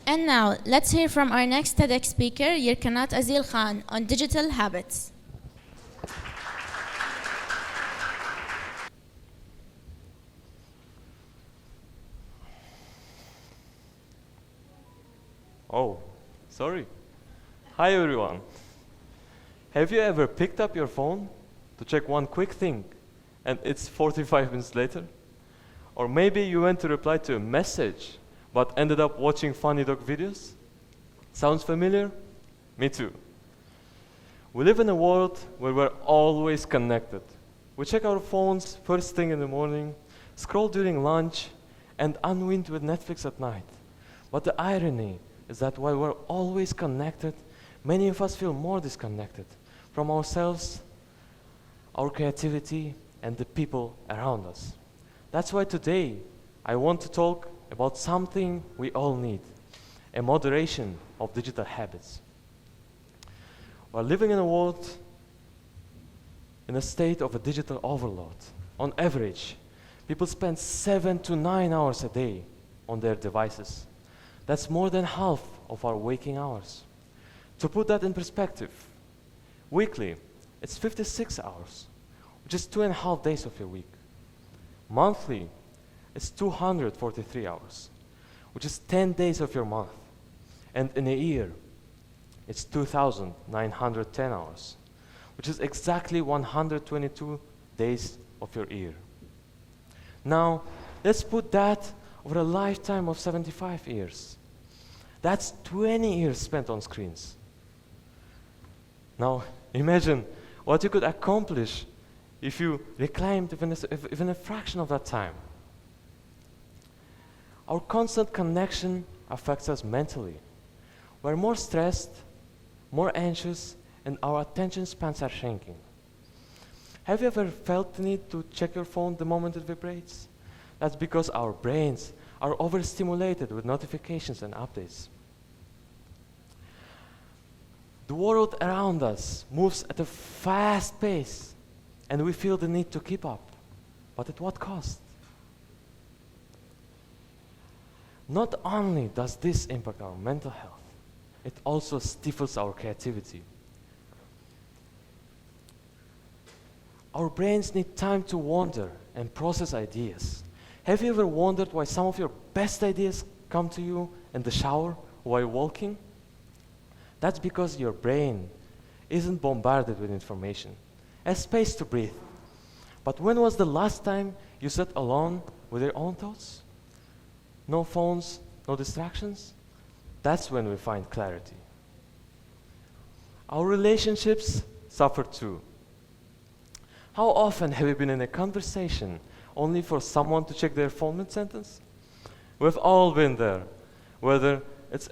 And now, let's hear from our next TEDx speaker, Yerkanat Azylkhan, on digital habits. Oh, sorry. Hi everyone. Have you ever picked up your phone to check one quick thing and it's 45 minutes later? Or maybe you went to reply to a message but ended up watching funny dog videos? Sounds familiar? Me too. We live in a world where we're always connected. We check our phones first thing in the morning, scroll during lunch, and unwind with Netflix at night. But the irony is that while we're always connected, many of us feel more disconnected from ourselves, our creativity, and the people around us. That's why today I want to talk about something we all need, a moderation of digital habits. We're living in a world in a state of a digital overload. On average, people spend 7 to 9 hours a day on their devices. That's more than half of our waking hours. To put that in perspective, weekly, it's 56 hours, which is 2.5 days of your week. Monthly, it's 243 hours, which is 10 days of your month. And in a year, it's 2,910 hours, which is exactly 122 days of your year. Now, let's put that over a lifetime of 75 years. That's 20 years spent on screens. Now, imagine what you could accomplish if you reclaimed even a fraction of that time. Our constant connection affects us mentally. We're more stressed, more anxious, and our attention spans are shrinking. Have you ever felt the need to check your phone the moment it vibrates? That's because our brains are overstimulated with notifications and updates. The world around us moves at a fast pace, and we feel the need to keep up. But at what cost? Not only does this impact our mental health, it also stifles our creativity. Our brains need time to wander and process ideas. Have you ever wondered why some of your best ideas come to you in the shower while walking? That's because your brain isn't bombarded with information, has space to breathe. But when was the last time you sat alone with your own thoughts? No phones, no distractions? That's when we find clarity. Our relationships suffer too. How often have you been in a conversation only for someone to check their phone mid-sentence? We've all been there, whether it's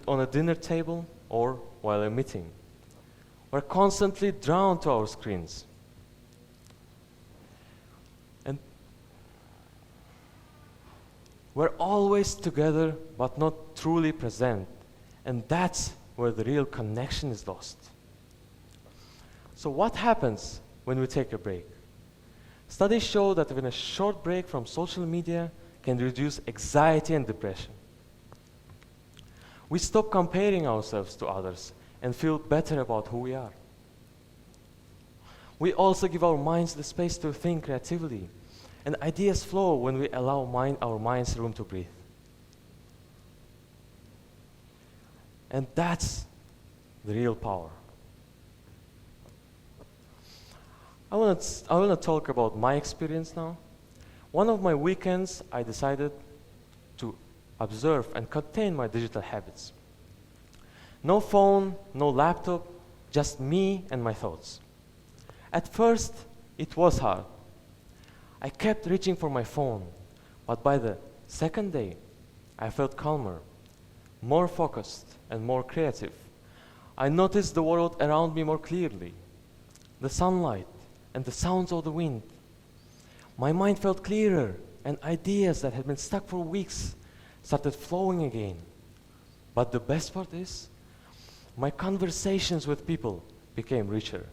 on a dinner table or while a meeting. We're constantly drawn to our screens. And we're always together but not truly present. And that's where the real connection is lost. So what happens when we take a break? Studies show that even a short break from social media can reduce anxiety and depression. We stop comparing ourselves to others and feel better about who we are. We also give our minds the space to think creatively, and ideas flow when we allow our minds room to breathe. And that's the real power. I want to talk about my experience now. One of my weekends, I decided to observe and contain my digital habits. No phone, no laptop, just me and my thoughts. At first, it was hard. I kept reaching for my phone, but by the second day, I felt calmer, more focused, and more creative. I noticed the world around me more clearly, the sunlight and the sounds of the wind. My mind felt clearer, and ideas that had been stuck for weeks started flowing again. But the best part is, my conversations with people became richer.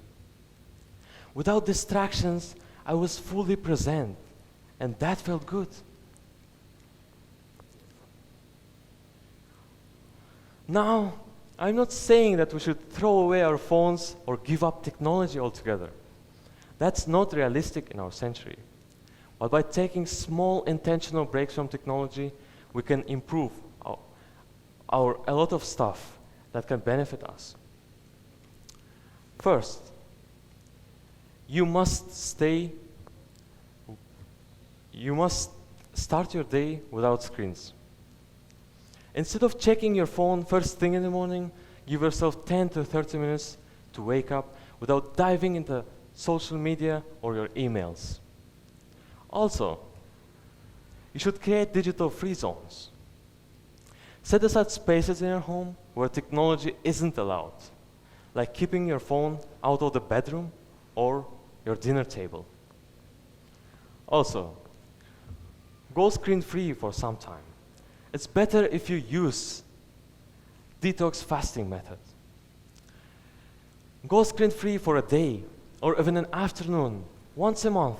Without distractions, I was fully present, and that felt good. Now, I'm not saying that we should throw away our phones or give up technology altogether. That's not realistic in our century. But by taking small intentional breaks from technology, we can improve a lot of stuff that can benefit us. First, you must start your day without screens. Instead of checking your phone first thing in the morning, give yourself 10 to 30 minutes to wake up without diving into social media or your emails. Also, you should create digital-free zones. Set aside spaces in your home where technology isn't allowed, like keeping your phone out of the bedroom or your dinner table. Also, go screen-free for some time. It's better if you use detox fasting method. Go screen-free for a day or even an afternoon, once a month.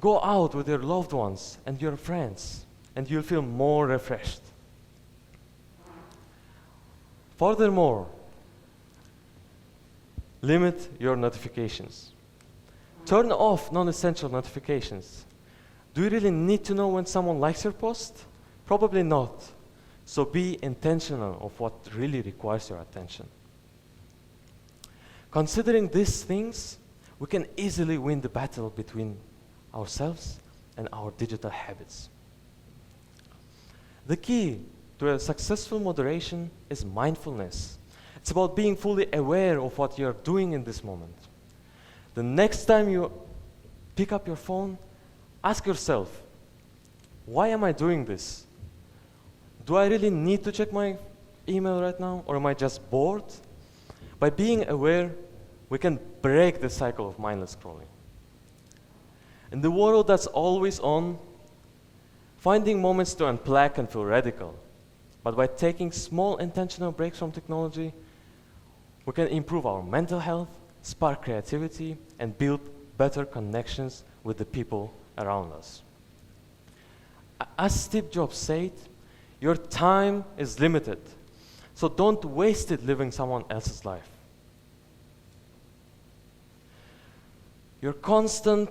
Go out with your loved ones and your friends, and you'll feel more refreshed. Furthermore, limit your notifications. Turn off non-essential notifications. Do you really need to know when someone likes your post? Probably not. So be intentional of what really requires your attention. Considering these things, we can easily win the battle between ourselves and our digital habits. The key to a successful moderation is mindfulness. It's about being fully aware of what you're doing in this moment. The next time you pick up your phone, ask yourself, why am I doing this? Do I really need to check my email right now, or am I just bored? By being aware, we can break the cycle of mindless scrolling. In the world that's always on, finding moments to unplug can feel radical. But by taking small intentional breaks from technology, we can improve our mental health, spark creativity, and build better connections with the people around us. As Steve Jobs said, your time is limited, so don't waste it living someone else's life. Your constant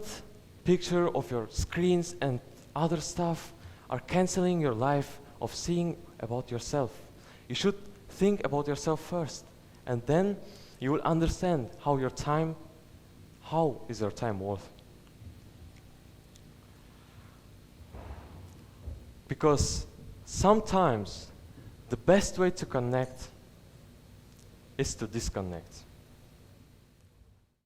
picture of your screens and other stuff are canceling your life of seeing about yourself. You should think about yourself first, and then you will understand how is your time worth. Because sometimes the best way to connect is to disconnect.